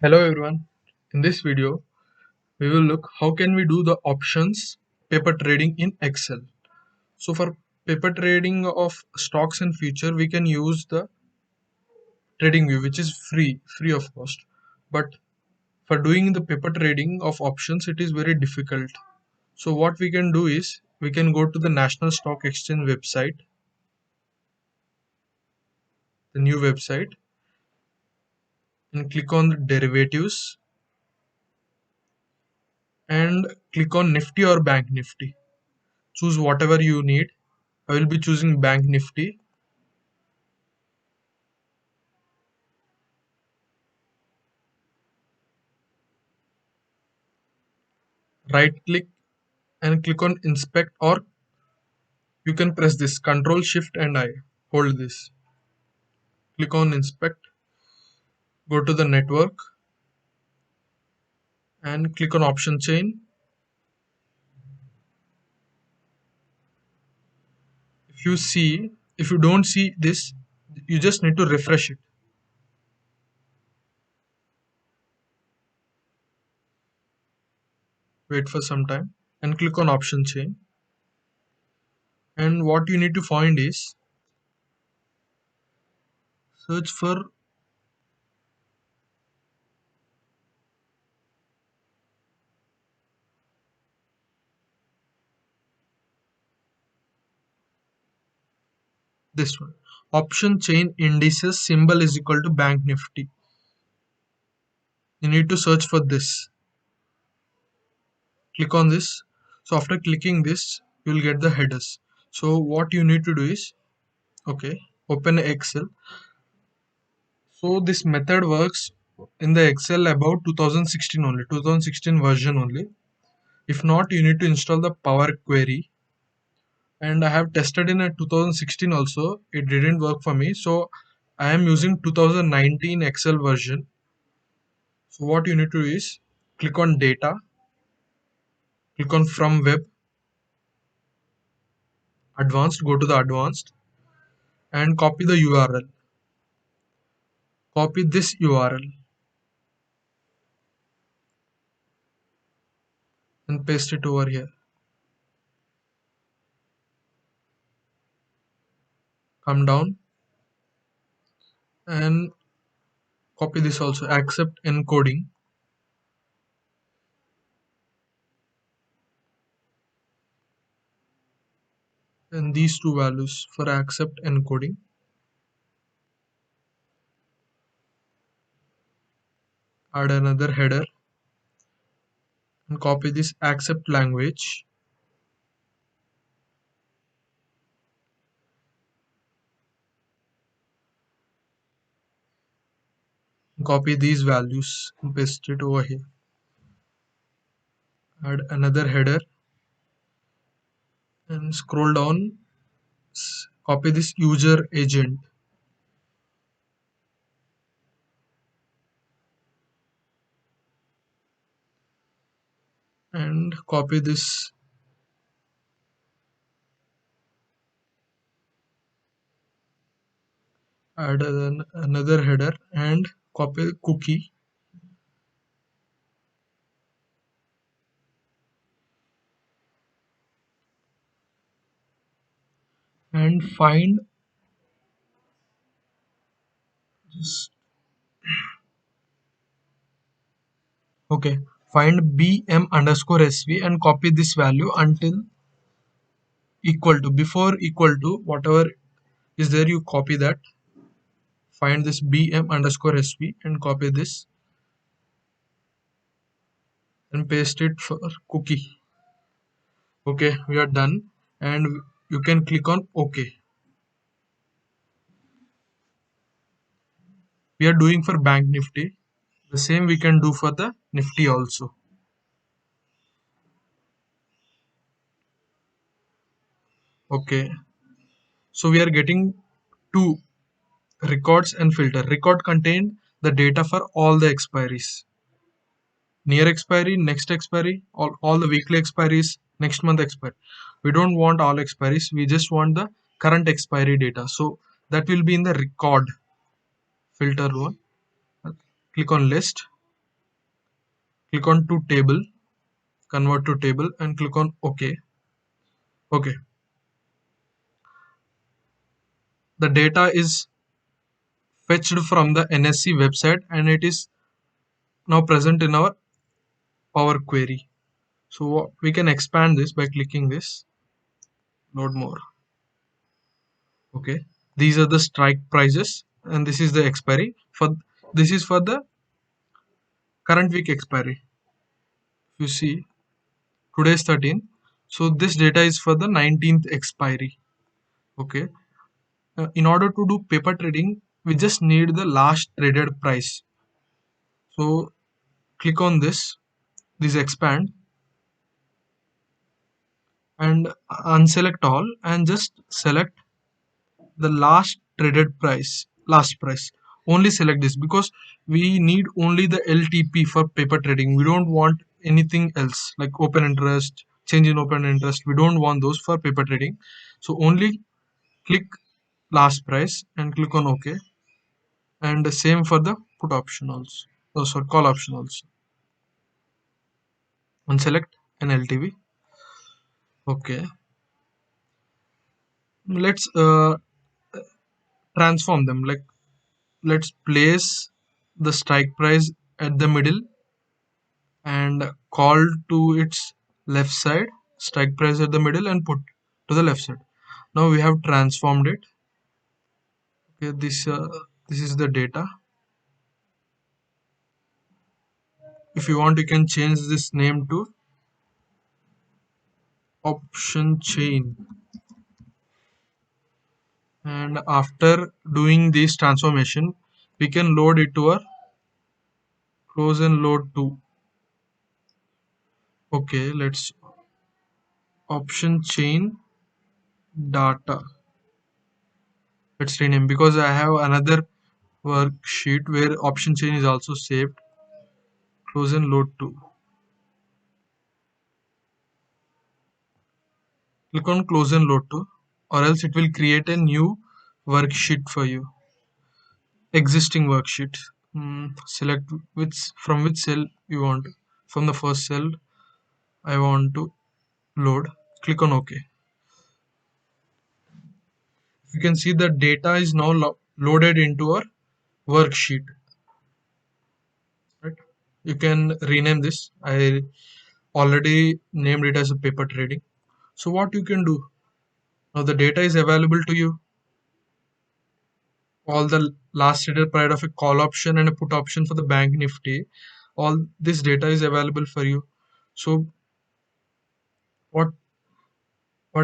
Hello everyone. In this video, we will look how can we do the options paper trading in Excel. So for paper trading of stocks and future, we can use the trading view, which is free of cost. But for doing the paper trading of options, it is very difficult. So what we can do is we can go to the National Stock Exchange website, the new website, and click on the derivatives and click on Nifty or Bank Nifty. Choose whatever you need. I will be choosing Bank Nifty. Right click and click on inspect, or you can press this Control Shift and I. Hold this. Click on inspect, go to the network and click on option chain. If you don't see this, you just need to refresh it. Wait for some time and click on option chain. And what you need to find is search for this one. Option chain indices symbol is equal to Bank Nifty. You need to search for this. Click on this. So after clicking this, you will get the headers. So what you need to do is, okay, open Excel. So this method works in the Excel about 2016 only, 2016 version only. If not, you need to install the Power Query. And I have tested in a 2016 also. It didn't work for me. So I am using 2019 Excel version. So what you need to do is click on data, click on from web, advanced, go to the advanced and copy the URL. Copy this URL and paste it over here. Come down and copy this also, accept encoding. And these two values for accept encoding. Add another header and copy this accept language. Copy these values and paste it over here. Add another header and scroll down. Copy this user agent and copy this. Add another header and copy cookie. And find just okay, find bm underscore sv and copy this value until equal to, before equal to whatever is there, you copy that. Find this bm underscore sv and copy this and paste it for cookie. Okay, we are done and you can click on OK. We are doing for Bank Nifty. The same we can do for the Nifty also. Okay, so we are getting two records and filter. Record contain the data for all the expiries. Near expiry, next expiry, all the weekly expiries, next month expiry. We don't want all expiries, we just want the current expiry data. So that will be in the record filter one. Click on list click on to table, convert to table, and click on OK. Okay, the data is fetched from the NSE website and it is now present in our Power Query. So we can expand this by clicking this, load more. Okay, these are the strike prices and this is the expiry for, this is for the current week expiry. If you see, today is 13th, so this data is for the 19th expiry. Okay, in order to do paper trading, we just need the last traded price. So click on this expand, and unselect all and just select the last price. Only select this because we need only the LTP for paper trading. We don't want anything else like open interest, change in open interest. We don't want those for paper trading. So only click last price and click on OK. And the same for the put option also. Oh, sorry, call option also. Unselect an LTV. Okay. Let's transform them. Like, let's place the strike price at the middle and call to its left side, strike price at the middle and put to the left side. Now we have transformed it. Okay, this is the data. If you want, you can change this name to option chain. And after doing this transformation, we can load it to our close and load to. Okay, let's option chain data. Let's rename because I have another worksheet where option chain is also saved. Close and load to. Click on close and load to, or else it will create a new worksheet for you. Existing worksheet. Select from which cell you want. From the first cell I want to load. Click on OK. You can see the data is now loaded into our worksheet. Right? You can rename this. I already named it as a paper trading. So what you can do now, the data is available to you. All the last traded price of a call option and a put option for the bank nifty, all this data is available for you. So what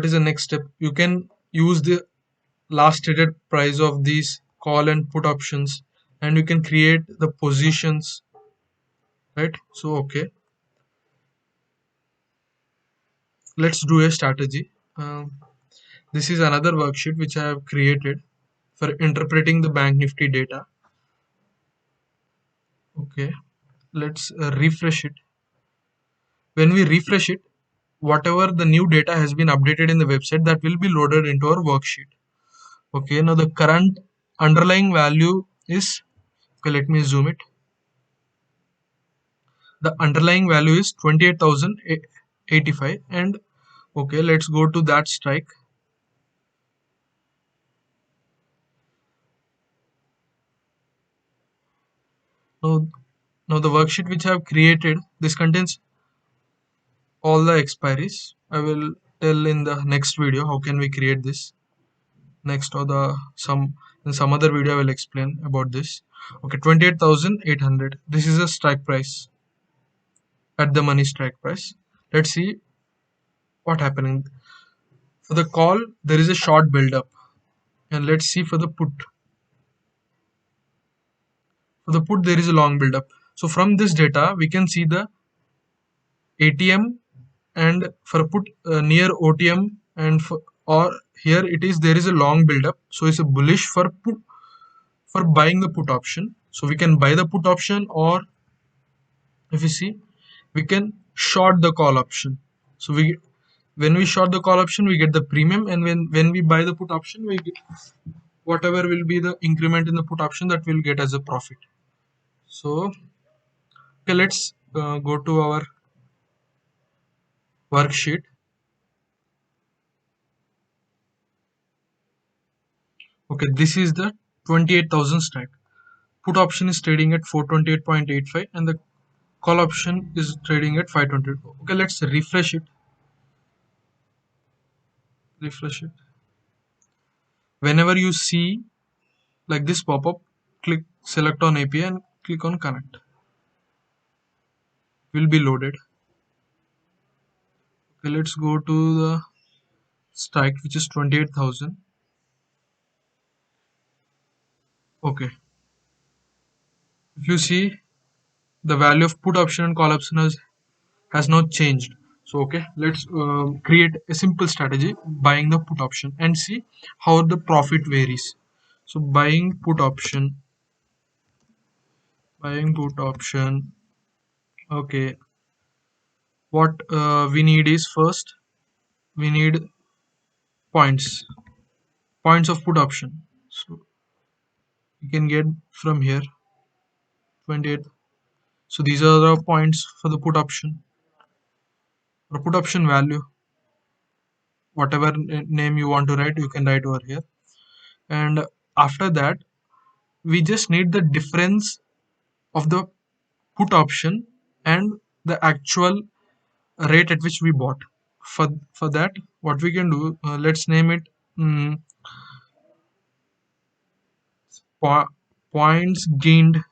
is the next step? You can use the last traded price of these call and put options and you can create the positions, right? So okay, let's do a strategy. This is another worksheet which I have created for interpreting the bank nifty data. Okay, let's refresh it. When we refresh it, whatever the new data has been updated in the website, that will be loaded into our worksheet. Okay, now the current underlying value is, okay, let me zoom it. The underlying value is 28,085 and okay, let's go to that strike. Now, the worksheet which I have created, this contains all the expiries. I will tell in the next video how can we create this. Next, or the in some other video I will explain about this. Okay, 28,800. This is a strike price at the money strike price. Let's see what happening. For the call, there is a short build up, and let's see for the put. For the put, there is a long build up. So from this data, we can see the ATM and for a put near OTM and for, or here it is there is a long build up. So it's a bullish for put, for buying the put option. So we can buy the put option, or if you see, we can short the call option. So we, when we short the call option, we get the premium, and when we buy the put option, we get whatever will be the increment in the put option, that will get as a profit. So okay, let's go to our worksheet. Okay, this is the 28,000 stack. Put option is trading at 428.85 and the call option is trading at 520. Okay, let's refresh it. Refresh it. Whenever you see like this pop-up, click select on API and click on connect. Will be loaded. Okay, let's go to the stack which is 28,000. Okay, if you see the value of put option and call option has not changed. So okay, let's create a simple strategy buying the put option and see how the profit varies. So buying put option. Okay, what we need is first we need points of put option. So you can get from here 28. So these are the points for the put option or put option value. Whatever name you want to write, you can write over here. And after that, we just need the difference of the put option and the actual rate at which we bought. For that, what we can do, let's name it mm, po- points gained.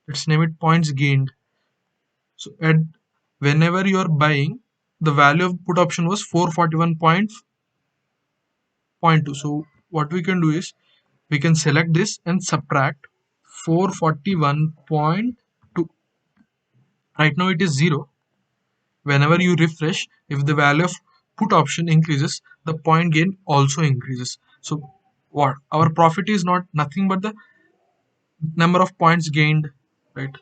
Let's name it points gained. So at whenever you are buying, the value of put option was 441.2. So what we can do is we can select this and subtract 441.2. Right now it is 0. Whenever you refresh, if the value of put option increases, the point gain also increases. So what our profit is not nothing but the number of points gained, right?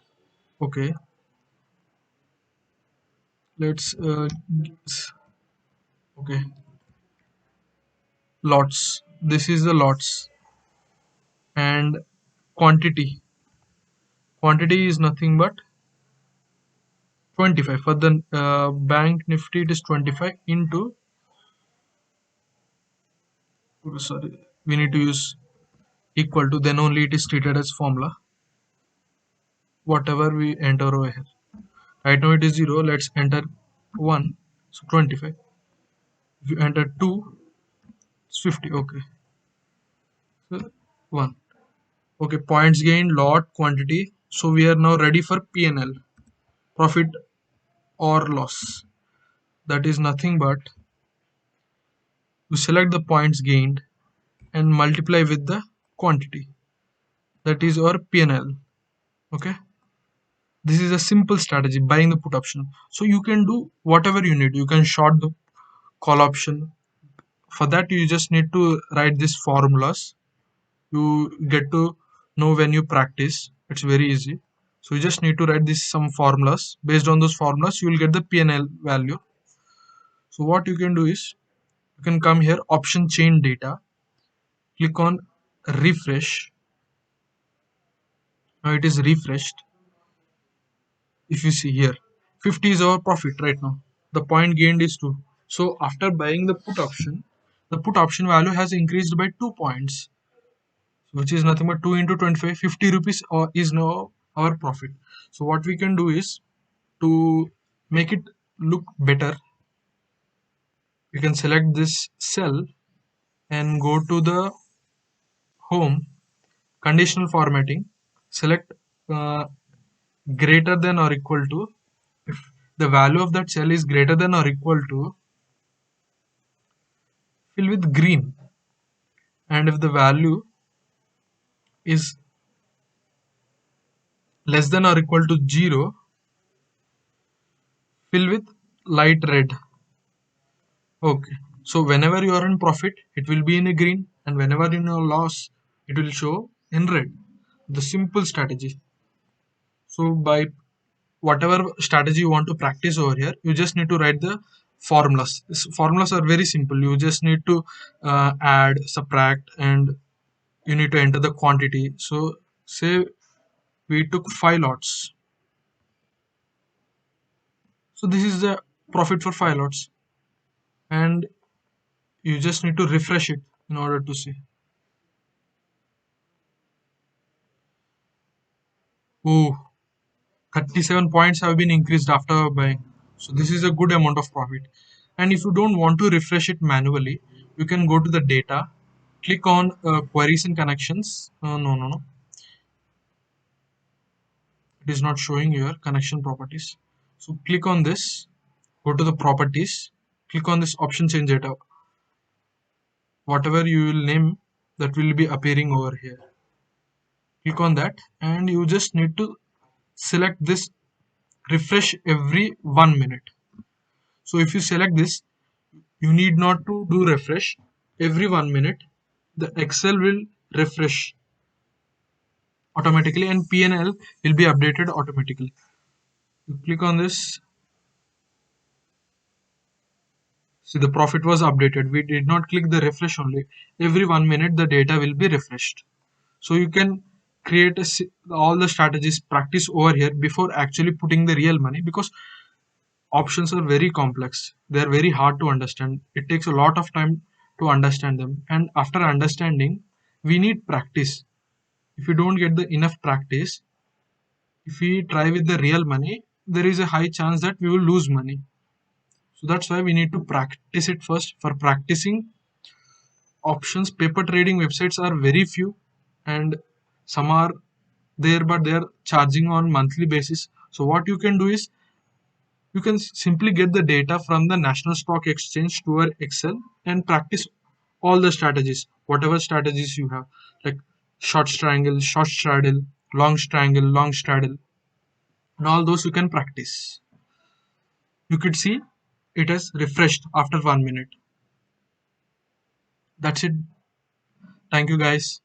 Okay, let's okay, lots. This is the lots and quantity. Quantity is nothing but 25. For the bank nifty, it is 25 into, sorry, we need to use equal to, then only it is treated as formula. Whatever we enter over here. Right now it is 0. Let's enter 1. So 25. If you enter 2, it's 50. Okay. So 1. Okay. Points gained, lot, quantity. So we are now ready for P&L. Profit or loss. That is nothing but you select the points gained and multiply with the quantity. That is our P&L. Okay. This is a simple strategy buying the put option. So you can do whatever you need. You can short the call option. For that, you just need to write these formulas. You get to know when you practice. It's very easy. So you just need to write these some formulas. Based on those formulas, you will get the P&L value. So what you can do is you can come here, option chain data, click on refresh. Now it is refreshed. If you see here, 50 is our profit right now. The point gained is 2. So after buying the put option value has increased by 2 points, which is nothing but 2 into 25, 50 rupees is now our profit. So what we can do is to make it look better, we can select this cell and go to the home, conditional formatting, select uh, greater than or equal to. If the value of that cell is greater than or equal to, fill with green, and if the value is less than or equal to 0, fill with light red. Okay, so whenever you are in profit, it will be in a green, and whenever in a loss, it will show in red. The simple strategy. So by whatever strategy you want to practice over here, you just need to write the formulas. Formulas are very simple. You just need to add, subtract, and you need to enter the quantity. So say we took 5 lots. So this is the profit for 5 lots, and you just need to refresh it in order to see. Oh, 37 points have been increased after buying. So this is a good amount of profit. And if you don't want to refresh it manually, you can go to the data, click on queries and connections. No, no, no. It is not showing your connection properties. So click on this, go to the properties, click on this option change data. Whatever you will name, that will be appearing over here. Click on that, and you just need to select this refresh every 1 minute. So if you select this, you need not to do refresh every 1 minute. The Excel will refresh automatically and PNL will be updated automatically. You click on this. See, the profit was updated. We did not click the refresh only. Every 1 minute, the data will be refreshed. So you can create all the strategies practice over here before actually putting the real money, because options are very complex. They are very hard to understand. It takes a lot of time to understand them. And after understanding, we need practice. If you don't get the enough practice, if we try with the real money, there is a high chance that we will lose money. So that's why we need to practice it first. For practicing options, paper trading websites are very few, and some are there, but they are charging on monthly basis. So what you can do is you can simply get the data from the National Stock Exchange to your Excel and practice all the strategies, whatever strategies you have, like short straddle, long straddle, and all those you can practice. You could see it has refreshed after 1 minute. That's it. Thank you, guys.